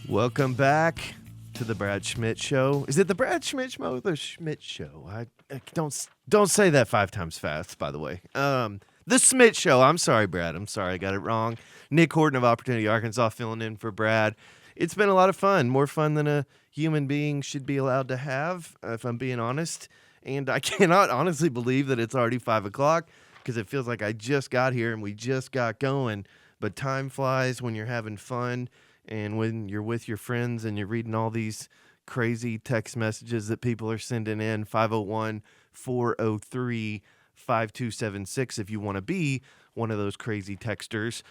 Welcome back to the Brad Schmidt Show. Is it the Brad Schmidt Show or the Schmidt Show? I don't say that 5 times fast, by the way. The Schmidt Show. I'm sorry, Brad. I'm sorry I got it wrong. Nic Horton of Opportunity, Arkansas, filling in for Brad. It's been a lot of fun. More fun than a human being should be allowed to have, if I'm being honest. And I cannot honestly believe that it's already 5 o'clock because it feels like I just got here and we just got going. But time flies when you're having fun and when you're with your friends and you're reading all these crazy text messages that people are sending in. 501-403-5276 if you want to be one of those crazy texters.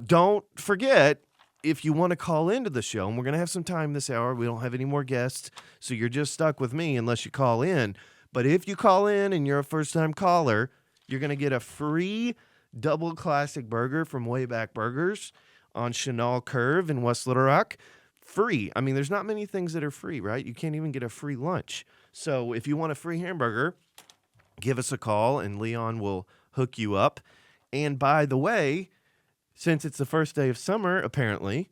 Don't forget, if you want to call into the show, and we're going to have some time this hour. We don't have any more guests, so you're just stuck with me unless you call in. But if you call in and you're a first-time caller, you're going to get a free double classic burger from Wayback Burgers on Chenal Curve in West Little Rock. Free. I mean, there's not many things that are free, right? You can't even get a free lunch. So if you want a free hamburger, give us a call, and Leon will hook you up. And by the way, since it's the first day of summer, apparently,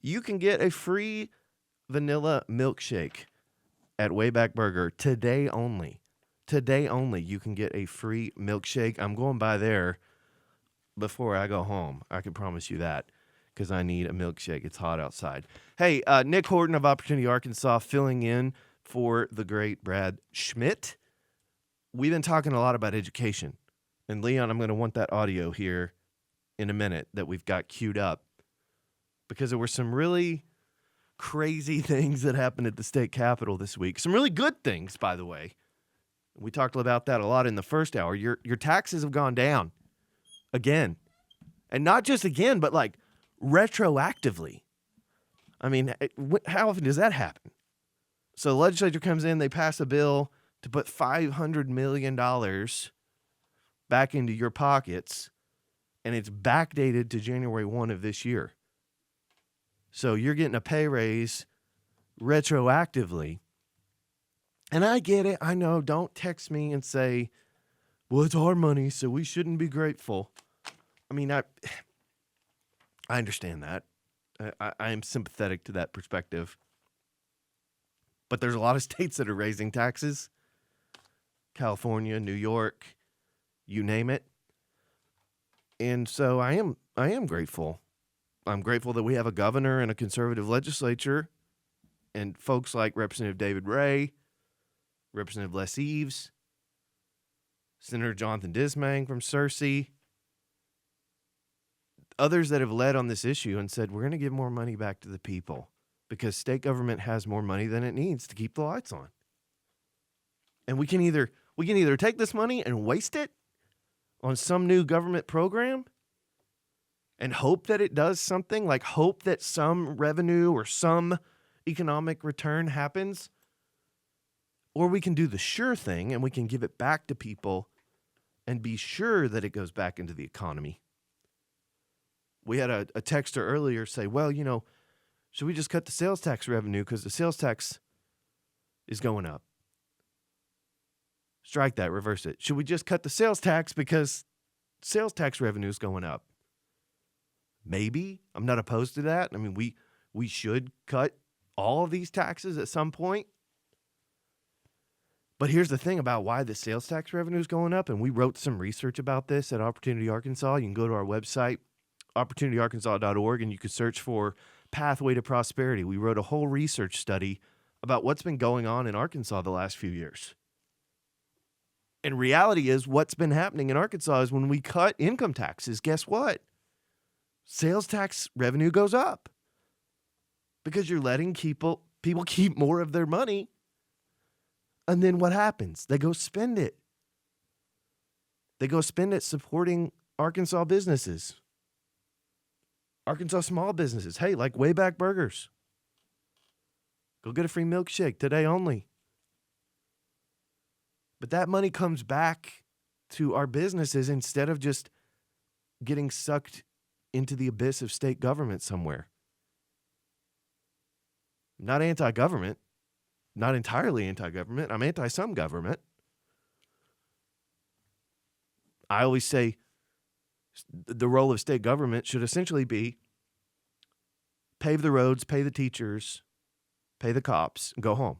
you can get a free vanilla milkshake at Wayback Burger today only. Today only, you can get a free milkshake. I'm going by there before I go home. I can promise you that, because I need a milkshake. It's hot outside. Hey, Nic Horton of Opportunity, Arkansas, filling in for the great Brad Schmidt. We've been talking a lot about education. And Leon, I'm going to want that audio here in a minute that we've got queued up, because there were some really crazy things that happened at the state capitol this week. Some really good things, by the way. We talked about that a lot in the first hour. Your taxes have gone down again. And not just again, but like retroactively. I mean, how often does that happen? So the legislature comes in, they pass a bill to put $500 million back into your pockets, and it's backdated to January 1 of this year. So you're getting a pay raise retroactively. And I get it. I know. Don't text me and say, well, it's our money, so we shouldn't be grateful. I mean, I understand that. I am sympathetic to that perspective. But there's a lot of states that are raising taxes. California, New York, you name it. And so I am grateful. I'm grateful that we have a governor and a conservative legislature and folks like Representative David Ray, Representative Les Eves, Senator Jonathan Dismang from Searcy, others that have led on this issue and said, we're going to give more money back to the people because state government has more money than it needs to keep the lights on. And we can either take this money and waste it on some new government program and hope that it does something, like hope that some revenue or some economic return happens, or we can do the sure thing and we can give it back to people and be sure that it goes back into the economy. We had a texter earlier say, well, should we just cut the sales tax revenue because the sales tax is going up? Strike that, reverse it. Should we just cut the sales tax because sales tax revenue is going up? Maybe. I'm not opposed to that. I mean, we should cut all of these taxes at some point. But here's the thing about why the sales tax revenue is going up, and we wrote some research about this at Opportunity Arkansas. You can go to our website, opportunityarkansas.org, and you can search for Pathway to Prosperity. We wrote a whole research study about what's been going on in Arkansas the last few years. And reality is what's been happening in Arkansas is when we cut income taxes, guess what? Sales tax revenue goes up because you're letting people keep more of their money. And then what happens? They go spend it. They go spend it supporting Arkansas businesses, Arkansas small businesses. Hey, like Wayback Burgers. Go get a free milkshake today only. But that money comes back to our businesses instead of just getting sucked into the abyss of state government somewhere. I'm not anti-government. Not entirely anti-government. I'm anti-some government. I always say the role of state government should essentially be pave the roads, pay the teachers, pay the cops, and go home.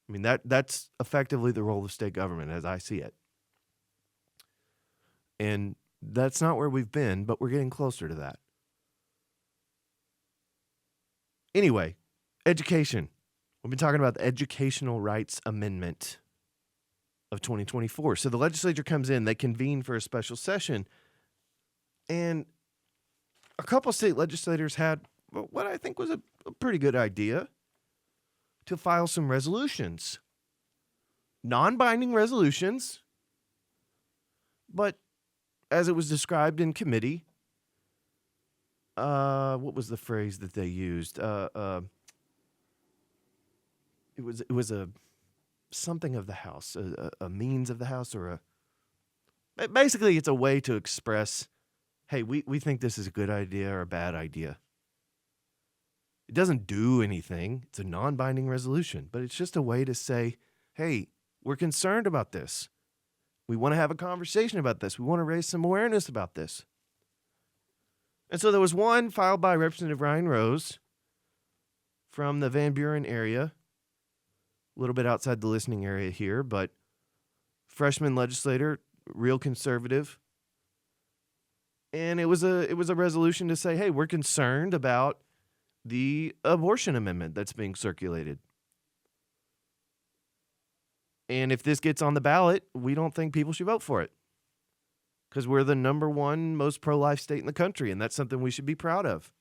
I mean, that's effectively the role of state government as I see it. And that's not where we've been, but we're getting closer to that. Anyway, education. We've been talking about the Educational Rights Amendment of 2024. So the legislature comes in, they convene for a special session, and a couple state legislators had what I think was a pretty good idea to file some resolutions. Non-binding resolutions, but as it was described in committee, what was the phrase that they used? It was a something of the House, a means of the House, or basically it's a way to express, hey, we think this is a good idea or a bad idea. It doesn't do anything. It's a non-binding resolution, but it's just a way to say, hey, we're concerned about this. We want to have a conversation about this. We want to raise some awareness about this. And so there was one filed by Representative Ryan Rose from the Van Buren area, a little bit outside the listening area here, but freshman legislator, real conservative. And it was a resolution to say, hey, we're concerned about the abortion amendment that's being circulated. And if this gets on the ballot, we don't think people should vote for it because we're the number one most pro-life state in the country, and that's something we should be proud of.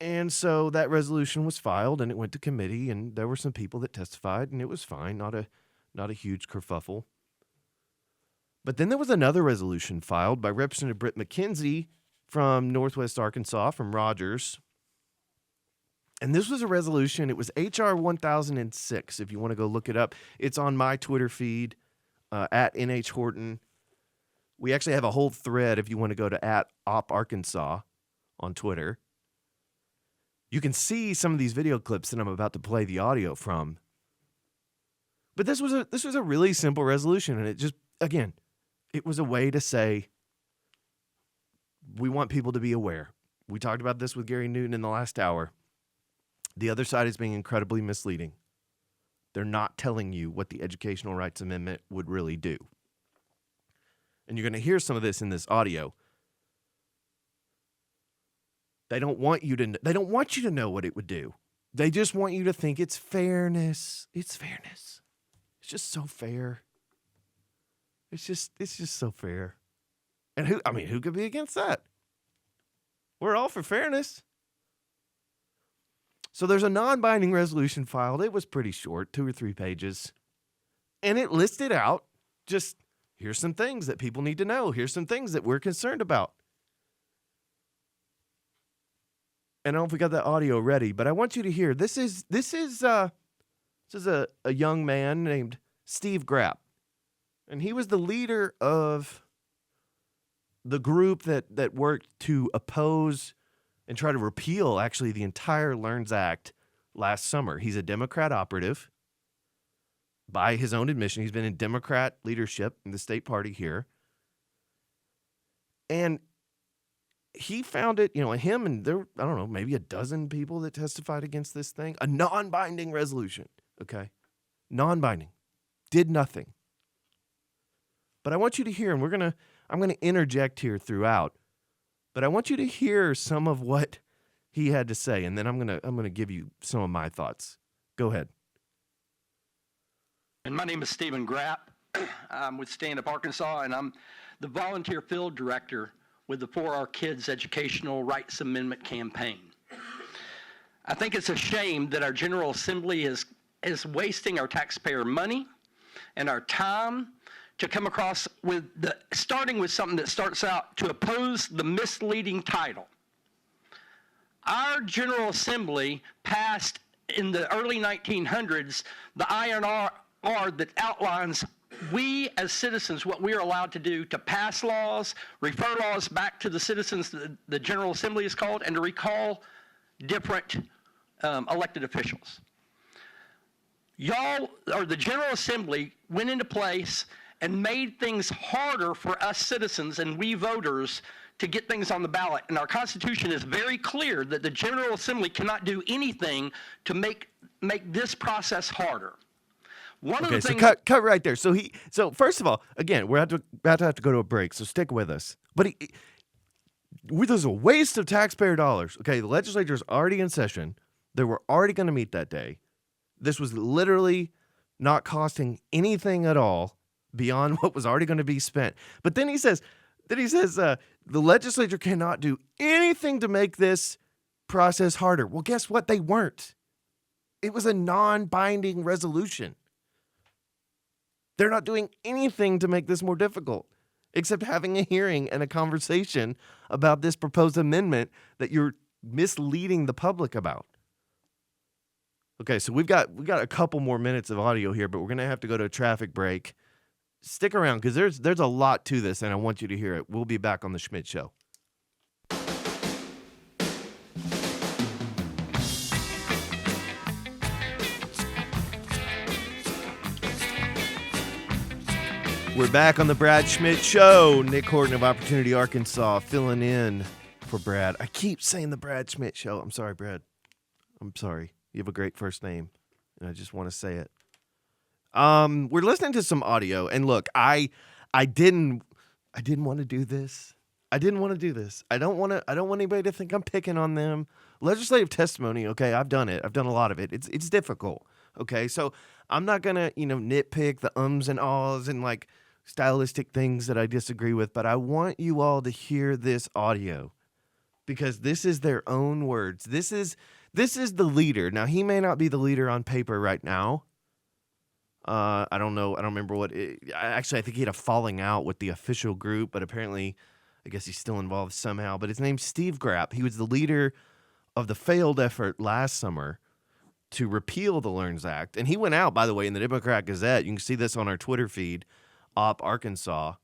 And so that resolution was filed, and it went to committee, and there were some people that testified, and it was fine, not a huge kerfuffle. But then there was another resolution filed by Representative Britt McKenzie from Northwest Arkansas, from Rogers. And this was a resolution. It was H.R. 1006, if you want to go look it up. It's on my Twitter feed, at Nic Horton. We actually have a whole thread if you want to go to at @OpArkansas on Twitter. You can see some of these video clips that I'm about to play the audio from. But this was a really simple resolution, and it just, again, it was a way to say, we want people to be aware. We talked about this with Gary Newton in the last hour. The other side is being incredibly misleading. They're not telling you what the Educational Rights Amendment would really do. And you're going to hear some of this in this audio. They don't want you to know what it would do. They just want you to think it's fairness. It's fairness. It's just so fair. It's just so fair. And who could be against that? We're all for fairness. So there's a non-binding resolution filed. It was pretty short, 2 or 3 pages. And it listed out just, here's some things that people need to know. Here's some things that we're concerned about. And I don't know if we got that audio ready, but I want you to hear. This is a young man named Steve Grapp. And he was the leader of the group that worked to oppose and try to repeal, actually, the entire LEARNS Act last summer. He's a Democrat operative. By his own admission, he's been in Democrat leadership in the state party here. And he found it, him and there, I don't know, maybe a dozen people that testified against this thing. A non-binding resolution, okay? Non-binding. Did nothing. But I want you to hear, and I'm going to interject here throughout, but I want you to hear some of what he had to say, and then I'm going to give you some of my thoughts. Go ahead. And my name is Stephen Grapp. I'm with Stand Up Arkansas, and I'm the volunteer field director with the For Our Kids Educational Rights Amendment campaign. I think it's a shame that our General Assembly is wasting our taxpayer money and our time to come across with starting with something that starts out to oppose the misleading title. Our General Assembly passed in the early 1900s the INR that outlines we as citizens what we are allowed to do to pass laws, refer laws back to the citizens the General Assembly is called, and to recall different elected officials. The General Assembly went into place and made things harder for us citizens and we voters to get things on the ballot. And our Constitution is very clear that the General Assembly cannot do anything to make this process harder. One of the things. So cut right there. So first of all, again, we're about to have to go to a break, so stick with us. But this is a waste of taxpayer dollars. Okay, the legislature is already in session. They were already going to meet that day. This was literally not costing anything at all beyond what was already going to be spent. But then he says, the legislature cannot do anything to make this process harder. Well, guess what? They weren't. It was a non-binding resolution. They're not doing anything to make this more difficult, except having a hearing and a conversation about this proposed amendment that you're misleading the public about. Okay, so we got a couple more minutes of audio here, but we're going to have to go to a traffic break. Stick around because there's a lot to this, and I want you to hear it. We'll be back on the Schmidt Show. We're back on the Brad Schmidt Show. Nic Horton of Opportunity, Arkansas, filling in for Brad. I keep saying the Brad Schmidt Show. I'm sorry, Brad. I'm sorry. You have a great first name, and I just want to say it. We're listening to some audio, and look, I didn't want to do this. I didn't want to do this. I don't want anybody to think I'm picking on them. Legislative testimony, okay, I've done it. I've done a lot of it. It's difficult, okay? So I'm not gonna, nitpick the ums and ahs and like stylistic things that I disagree with, but I want you all to hear this audio because this is their own words. This is the leader. Now, he may not be the leader on paper right now. I don't know. I don't remember I think he had a falling out with the official group, but apparently, I guess he's still involved somehow. But his name's Steve Grapp. He was the leader of the failed effort last summer to repeal the LEARNS Act. And he went out, by the way, in the Democrat Gazette. You can see this on our Twitter feed, Op Arkansas.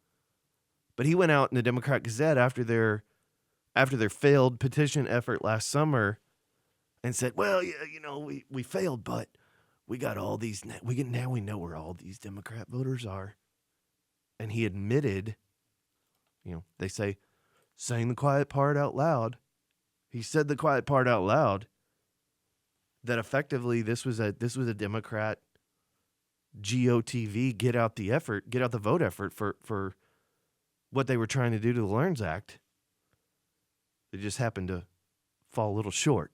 But he went out in the Democrat Gazette after their failed petition effort last summer and said, well, we failed, but we got all these, now we know where all these Democrat voters are. And he admitted, they say, saying the quiet part out loud. He said the quiet part out loud that effectively this was a Democrat GOTV get out the vote effort for what they were trying to do to the LEARNS Act. It just happened to fall a little short.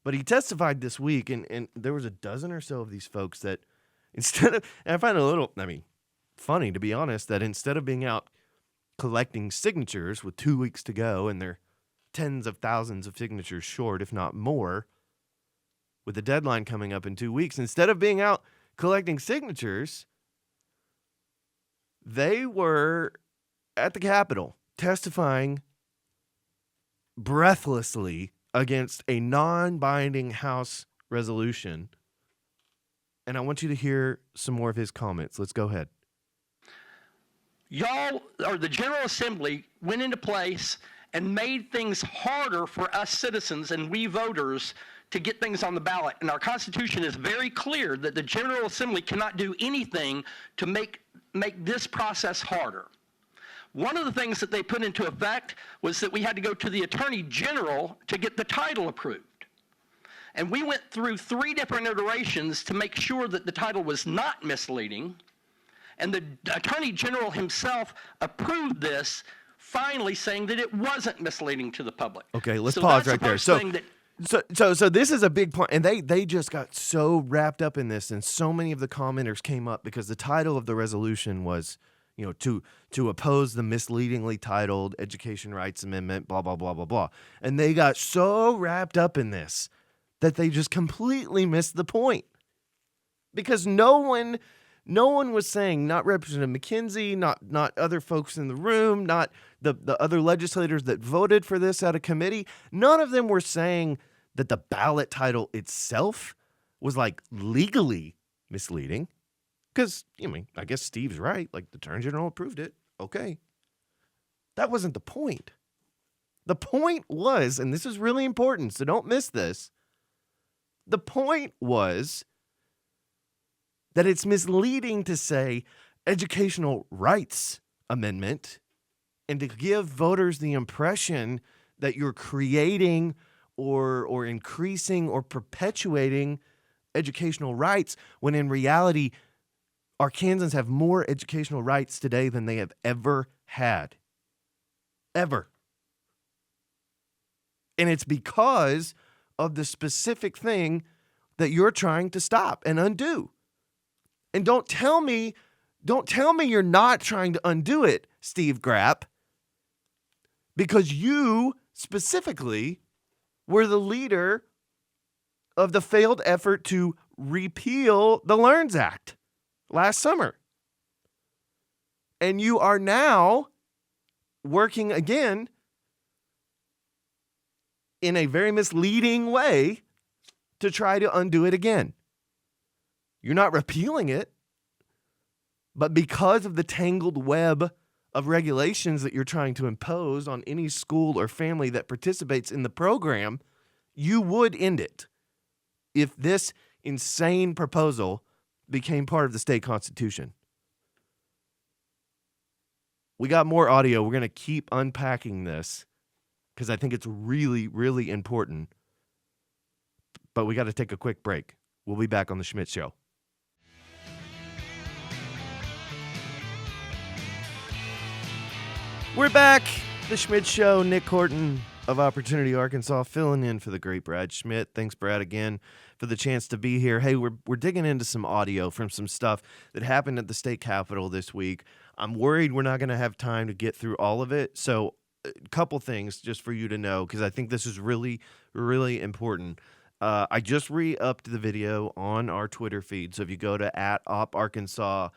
But he testified this week, and there was a dozen or so of these folks that and I find it a little, funny, to be honest, that instead of being out collecting signatures with 2 weeks to go, and they're tens of thousands of signatures short, if not more, with the deadline coming up in 2 weeks, instead of being out collecting signatures, they were at the Capitol testifying breathlessly against a non-binding House resolution. And I want you to hear some more of his comments. Let's go ahead. Y'all, or the General Assembly, went into place and made things harder for us citizens and we voters to get things on the ballot. And our Constitution is very clear that the General Assembly cannot do anything to make this process harder. One of the things that they put into effect was that we had to go to the Attorney General to get the title approved. And we went through 3 different iterations to make sure that the title was not misleading. And the Attorney General himself approved this, finally saying that it wasn't misleading to the public. Okay, let's pause right there. So this is a big point, and they just got so wrapped up in this, and so many of the commenters came up because the title of the resolution was, to oppose the misleadingly titled Education Rights Amendment, blah, blah, blah, blah, blah. And they got so wrapped up in this that they just completely missed the point. Because no one was saying, not Representative McKenzie, not other folks in the room, not the other legislators that voted for this out of committee, none of them were saying that the ballot title itself was legally misleading. Because, I guess Steve's right. The Attorney General approved it. Okay. That wasn't the point. The point was, and this is really important, so don't miss this. The point was that it's misleading to say Educational Rights Amendment and to give voters the impression that you're creating or increasing or perpetuating educational rights, when in reality, Arkansans have more educational rights today than they have ever had. Ever. And it's because of the specific thing that you're trying to stop and undo. And don't tell me you're not trying to undo it, Steve Grapp, because you specifically were the leader of the failed effort to repeal the LEARNS Act last summer. And you are now working again in a very misleading way to try to undo it again. You're not repealing it, but because of the tangled web of regulations that you're trying to impose on any school or family that participates in the program, you would end it if this insane proposal became part of the state constitution. We got more audio. We're going to keep unpacking this because I think it's really, really important. But we got to take a quick break. We'll be back on the Schmidt Show. We're back. The Schmidt Show. Nic Horton of Opportunity, Arkansas, filling in for the great Brad Schmidt. Thanks, Brad, again for the chance to be here. Hey, we're digging into some audio from some stuff that happened at the state capitol this week. I'm worried we're not going to have time to get through all of it. So a couple things just for you to know, because I think this is really, really important. I just re-upped the video on our Twitter feed. So if you go to @OpArkansas,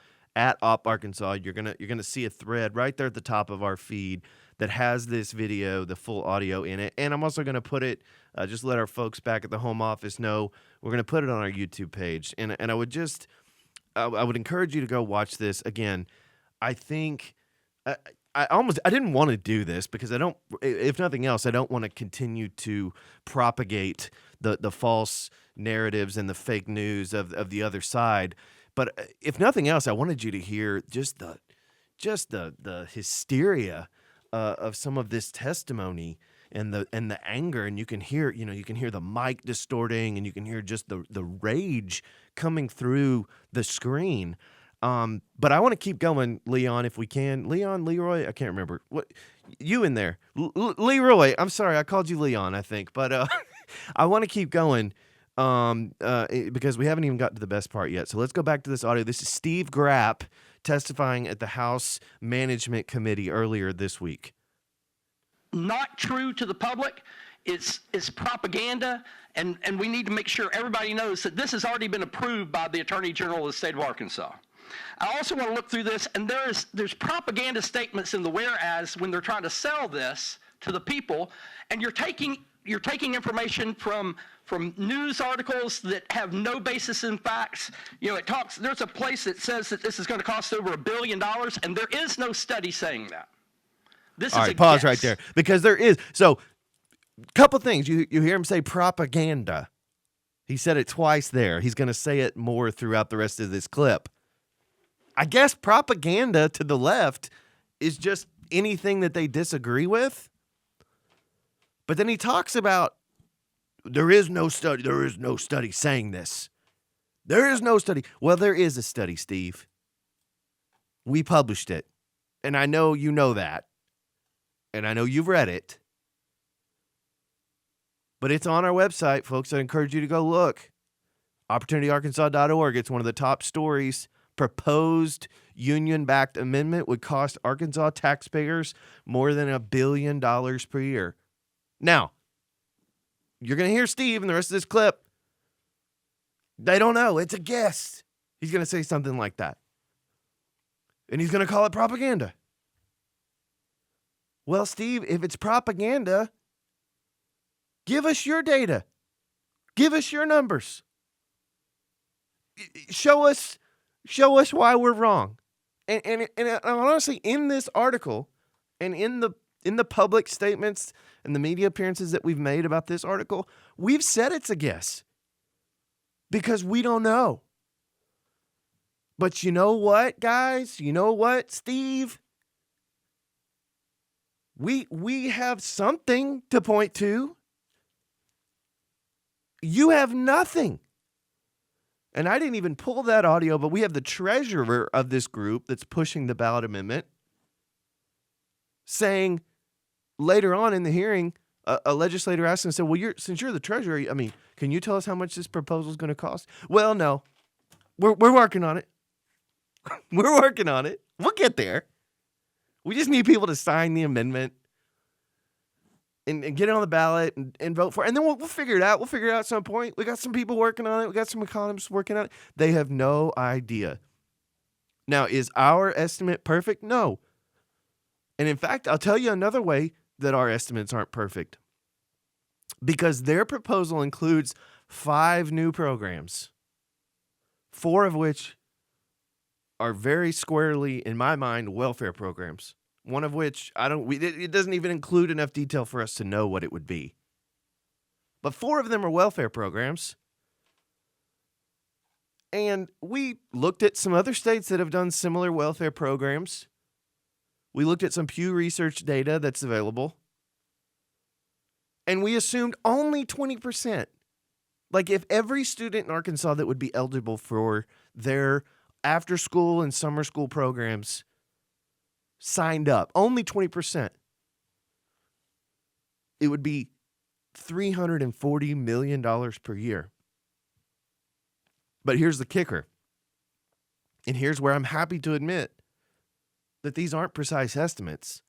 you're gonna see a thread right there at the top of our feed that has this video, the full audio in it. And I'm also gonna put it, just let our folks back at the home office know, we're gonna put it on our YouTube page. And I would I would encourage you to go watch this again. I think I didn't want to do this because if nothing else, I don't want to continue to propagate the false narratives and the fake news of the other side. But if nothing else, I wanted you to hear just the hysteria of some of this testimony and the anger, and you can hear the mic distorting, and you can hear just the rage coming through the screen. But I want to keep going, Leon, if we can. Leroy, I can't remember. What you in there? Leroy, I'm sorry, I called you Leon, I think. But I want to keep going because we haven't even got to the best part yet. So let's go back to this audio. This is Steve Grapp testifying at the House Management Committee earlier this week. Not true to the public. It's propaganda, and we need to make sure everybody knows that this has already been approved by the Attorney General of the state of Arkansas. I also want to look through this, and there's propaganda statements in the whereas when they're trying to sell this to the people, and you're taking information from news articles that have no basis in facts. There's a place that says that this is going to cost over $1 billion, and there is no study saying that. All right, pause right there, because there is. So, couple things. You hear him say propaganda. He said it twice there. He's going to say it more throughout the rest of this clip. I guess propaganda to the left is just anything that they disagree with. But then he talks about there is no study saying this. There is no study. Well, there is a study, Steve. We published it. And I know you know that. And I know you've read it. But it's on our website, folks. I encourage you to go look. OpportunityArkansas.org. It's one of the top stories. Proposed union-backed amendment would cost Arkansas taxpayers more than $1 billion per year. Now, you're going to hear Steve in the rest of this clip. They don't know. It's a guess. He's going to say something like that. And he's going to call it propaganda. Well, Steve, if it's propaganda, give us your data. Give us your numbers. Show us why we're wrong. And honestly, in this article and in the public statements and the media appearances that we've made about this article, we've said it's a guess because we don't know. But you know what, guys? You know what, Steve? We have something to point to. You have nothing. And I didn't even pull that audio, but we have the treasurer of this group that's pushing the ballot amendment saying later on in the hearing, a legislator asked him and said, well, since you're the treasurer, I mean, can you tell us how much this proposal is going to cost? Well, no, we're working on it. We're working on it. We'll get there. We just need people to sign the amendment and get it on the ballot and vote for it. And then we'll figure it out. We'll figure it out at some point. We got some people working on it. We got some economists working on it. They have no idea. Now, is our estimate perfect? No. And in fact, I'll tell you another way that our estimates aren't perfect. Because their proposal includes 5 new programs, 4 of which are very squarely, in my mind, welfare programs. One of which it doesn't even include enough detail for us to know what it would be. But 4 of them are welfare programs. And we looked at some other states that have done similar welfare programs. We looked at some Pew Research data that's available. And we assumed only 20%. Like if every student in Arkansas that would be eligible for their after school and summer school programs signed up, only 20%, it would be $340 million per year. But here's the kicker. And here's where I'm happy to admit that these aren't precise estimates.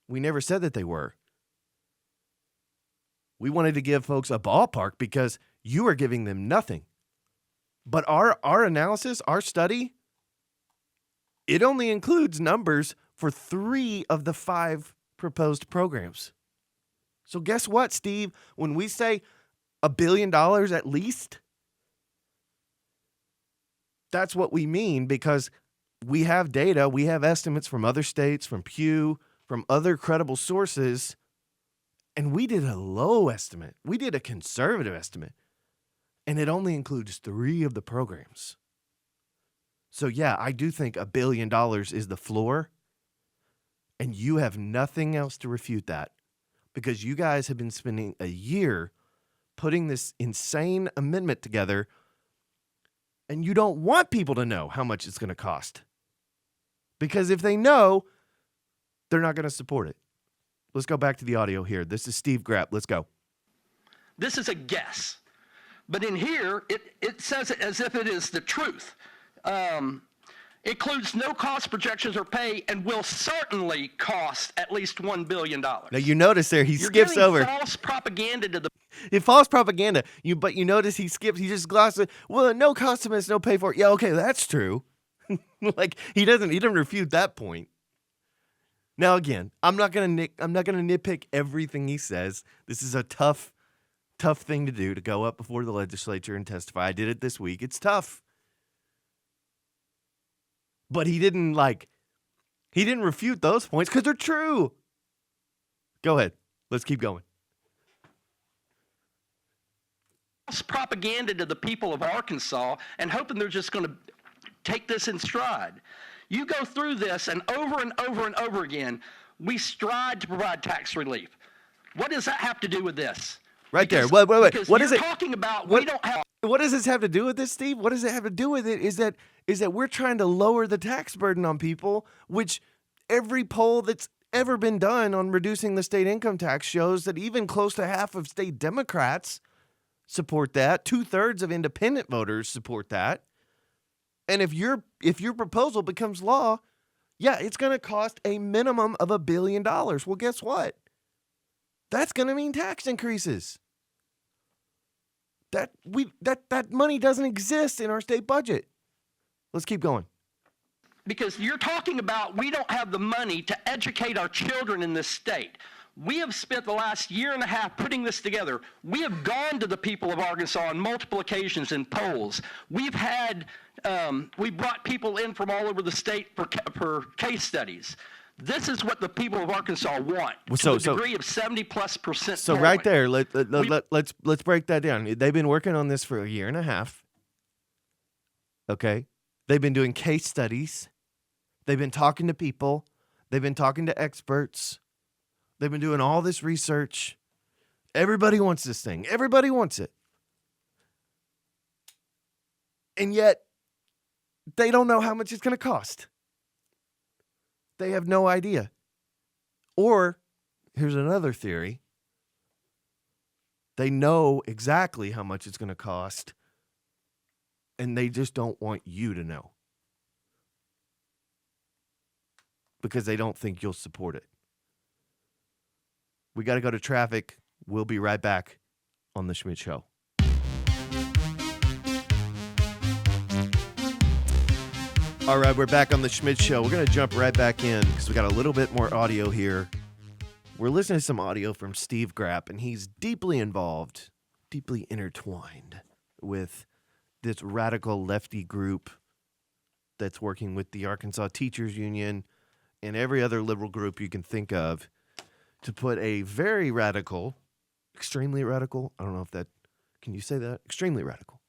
We never said that they were. We wanted to give folks a ballpark because you are giving them nothing. But our analysis, our study, it only includes numbers for 3 of the 5 proposed programs. So guess what, Steve? When we say $1 billion at least, that's what we mean, because we have data, we have estimates from other states, from Pew, from other credible sources, and we did a low estimate. We did a conservative estimate, and it only includes 3 of the programs. So yeah, I do think $1 billion is the floor, and you have nothing else to refute that, because you guys have been spending a year putting this insane amendment together, and you don't want people to know how much it's going to cost. Because if they know, they're not going to support it. Let's go back to the audio here. This is Steve Grapp. Let's go. This is a guess. But in here, it says it as if it is the truth. Includes no cost projections or pay and will certainly cost at least $1 billion. Now you notice there he skips over. False propaganda to the. It's false propaganda. But you notice he skips. He just glosses. Well, no cost estimates, no pay for it. Yeah, okay, that's true. Like he didn't refute that point. Now again, I'm not gonna nitpick everything he says. This is a tough thing to do, to go up before the legislature and testify. I did it this week. It's tough. But he didn't refute those points because they're true. Go ahead. Let's keep going. False propaganda to the people of Arkansas and hoping they're just going to take this in stride. You go through this, and over and over and over again, we strive to provide tax relief. What does that have to do with this? Right there. Wait. What is it? Talking about we don't have. What does this have to do with this, Steve? What does it have to do with it? Is that we're trying to lower the tax burden on people, which every poll that's ever been done on reducing the state income tax shows that even close to half of state Democrats support that. 2/3 of independent voters support that. And if your proposal becomes law, yeah, it's going to cost a minimum of $1 billion. Well, guess what? That's going to mean tax increases. That money doesn't exist in our state budget. Let's keep going. Because you're talking about we don't have the money to educate our children in this state. We have spent the last year and a half putting this together. We have gone to the people of Arkansas on multiple occasions in polls. We've had, we brought people in from all over the state for case studies. This is what the people of Arkansas want. To a degree of 70+%. So polling. Right there, let's break that down. They've been working on this for a year and a half. Okay, they've been doing case studies. They've been talking to people. They've been talking to experts. They've been doing all this research. Everybody wants this thing. Everybody wants it. And yet, they don't know how much it's going to cost. They have no idea. Or, here's another theory. They know exactly how much it's going to cost, and they just don't want you to know. Because they don't think you'll support it. We got to go to traffic. We'll be right back on The Schmidt Show. All right, we're back on The Schmidt Show. We're going to jump right back in because we got a little bit more audio here. We're listening to some audio from Steve Grapp, and he's deeply involved, deeply intertwined with this radical lefty group that's working with the Arkansas Teachers Union and every other liberal group you can think of to put a very radical, extremely radical, I don't know if that, can you say that? Extremely radical.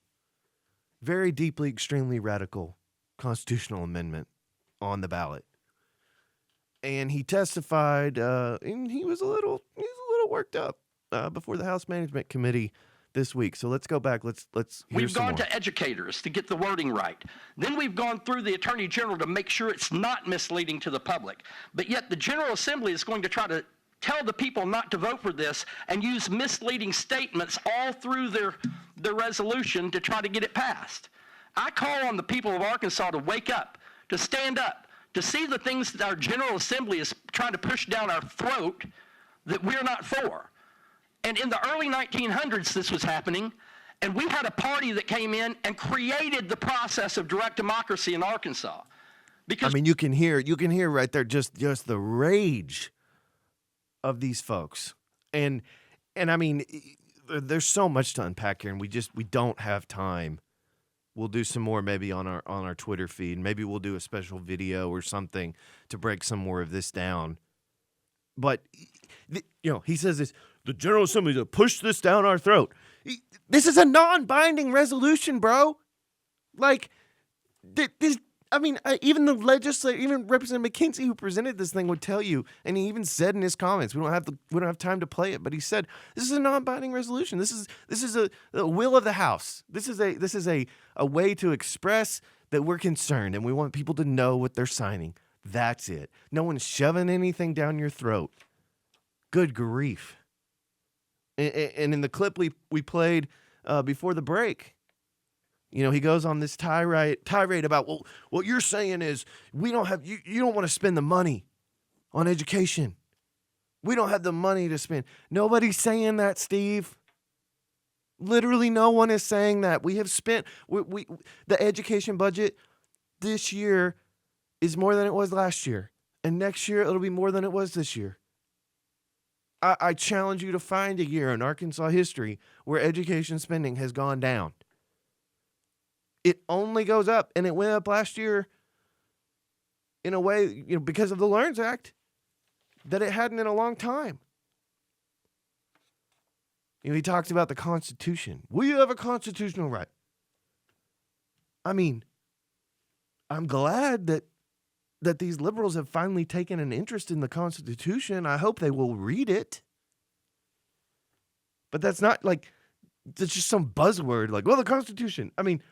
Very deeply, extremely radical constitutional amendment on the ballot. And he testified, and he was a little worked up before the House Management Committee this week. So let's go back. Let's hear We've some gone more. to educators to get the wording right. Then we've gone through the Attorney General to make sure it's not misleading to the public. But yet the General Assembly is going to try to tell the people not to vote for this and use misleading statements all through their resolution to try to get it passed. I call on the people of Arkansas to wake up, to stand up, to see the things that our General Assembly is trying to push down our throat that we're not for. And in the early 1900s, this was happening, and we had a party that came in and created the process of direct democracy in Arkansas. Because I mean, you can hear right there just the rage of these folks. And I mean, there's so much to unpack here, and we don't have time. We'll do some more maybe on our Twitter feed. Maybe we'll do a special video or something to break some more of this down. But, he says this, the General Assembly to push this down our throat. This is a non-binding resolution, bro. Like, this, I mean, even the legislature, even Representative McKenzie, who presented this thing, would tell you, and he even said in his comments, we don't have time to play it, but he said this is a non-binding resolution. This is a will of the House. This is a way to express that we're concerned and we want people to know what they're signing. That's it. No one's shoving anything down your throat. Good grief. And in the clip we played before the break, he goes on this tirade about, well, what you're saying is we don't have, you don't want to spend the money on education. We don't have the money to spend. Nobody's saying that, Steve. Literally no one is saying that. We have spent, the education budget this year is more than it was last year. And next year it'll be more than it was this year. I challenge you to find a year in Arkansas history where education spending has gone down. It only goes up, and it went up last year in a way, because of the LEARNS Act, that it hadn't in a long time. He talks about the Constitution. We have a constitutional right. I mean, I'm glad that these liberals have finally taken an interest in the Constitution. I hope they will read it. But that's not like, it's just some buzzword like, well, the Constitution. I mean,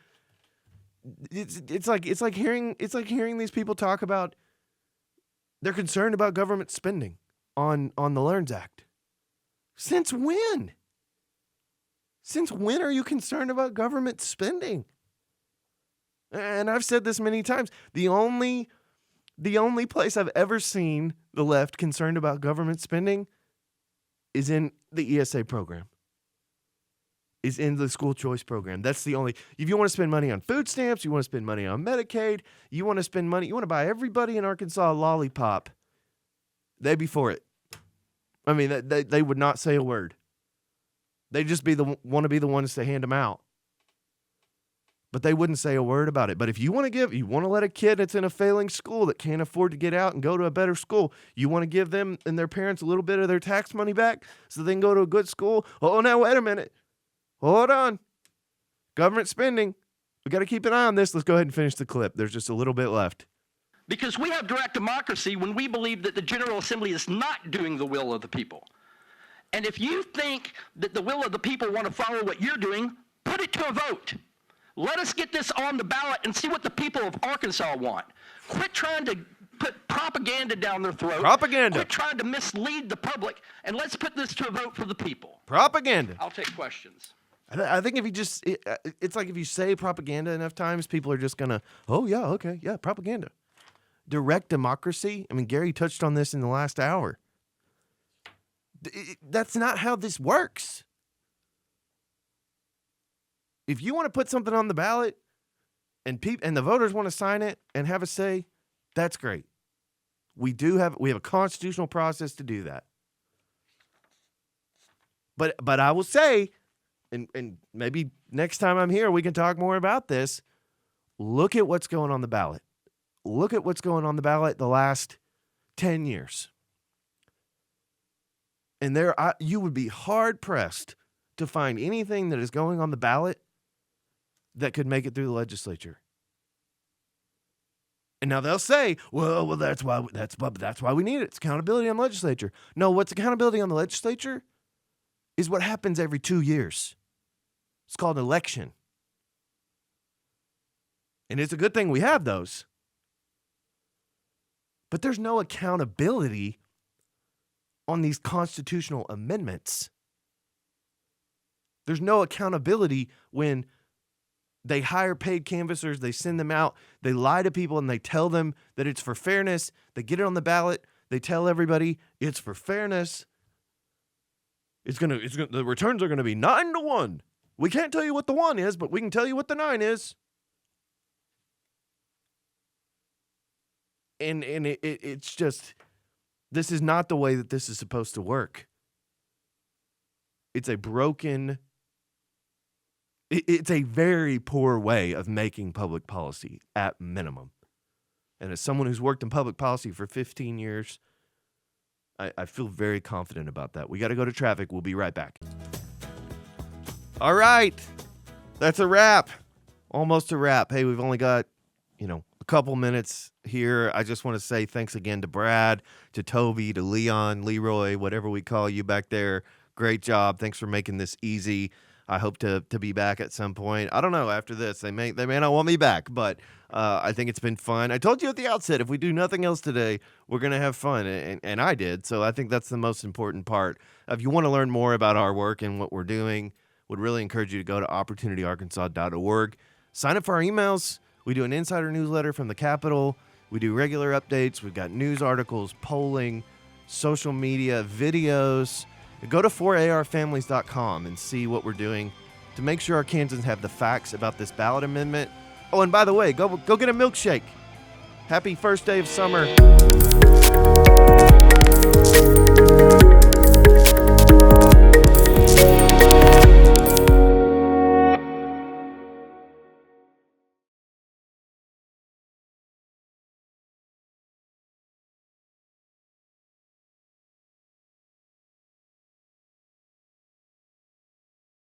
it's like hearing these people talk about they're concerned about government spending on the LEARNS Act. Since when? Since when are you concerned about government spending? And I've said this many times. The only place I've ever seen the left concerned about government spending is in the ESA program. Is in the school choice program. That's the only, if you want to spend money on food stamps, you want to spend money on Medicaid, you want to spend money, you want to buy everybody in Arkansas a lollipop, they'd be for it. I mean, they would not say a word. They'd just want to be the ones to hand them out. But they wouldn't say a word about it. But if you want to let a kid that's in a failing school that can't afford to get out and go to a better school, you want to give them and their parents a little bit of their tax money back so they can go to a good school. Oh, now wait a minute. Hold on. Government spending. We got to keep an eye on this. Let's go ahead and finish the clip. There's just a little bit left. Because we have direct democracy when we believe that the General Assembly is not doing the will of the people. And if you think that the will of the people want to follow what you're doing, put it to a vote. Let us get this on the ballot and see what the people of Arkansas want. Quit trying to put propaganda down their throat. Propaganda. Quit trying to mislead the public, and let's put this to a vote for the people. Propaganda. I'll take questions. I think if you just, it's like if you say propaganda enough times, people are just going to, oh, yeah, okay, yeah, propaganda. Direct democracy. I mean, Gary touched on this in the last hour. That's not how this works. If you want to put something on the ballot and the voters want to sign it and have a say, that's great. We have a constitutional process to do that. But I will say, and maybe next time I'm here we can talk more about this. Look at what's going on the ballot. Look at what's going on the ballot the last 10 years. And you would be hard-pressed to find anything that is going on the ballot that could make it through the legislature. And now they'll say, well, that's why we need it. It's accountability on the legislature. No, what's accountability on the legislature is what happens every 2 years. It's called an election. And it's a good thing we have those. But there's no accountability on these constitutional amendments. There's no accountability when they hire paid canvassers, they send them out, they lie to people and they tell them that it's for fairness. They get it on the ballot, they tell everybody it's for fairness. The returns are going to be 9-1. We can't tell you what the 1 is, but we can tell you what the 9 is. And it's just, this is not the way that this is supposed to work. It's a very poor way of making public policy at minimum. And as someone who's worked in public policy for 15 years, I feel very confident about that. We got to go to traffic. We'll be right back. All right. That's a wrap. Almost a wrap. Hey, we've only got, a couple minutes here. I just want to say thanks again to Brad, to Toby, to Leon, Leroy, whatever we call you back there. Great job. Thanks for making this easy. I hope to be back at some point. I don't know, after this. They may not want me back, but I think it's been fun. I told you at the outset, if we do nothing else today, we're going to have fun, and I did. So I think that's the most important part. If you want to learn more about our work and what we're doing, would really encourage you to go to opportunityarkansas.org. Sign up for our emails. We do an insider newsletter from the Capitol. We do regular updates. We've got news articles, polling, social media, videos. Go to 4arfamilies.com and see what we're doing to make sure Arkansans have the facts about this ballot amendment. Oh, and by the way, go get a milkshake. Happy first day of summer.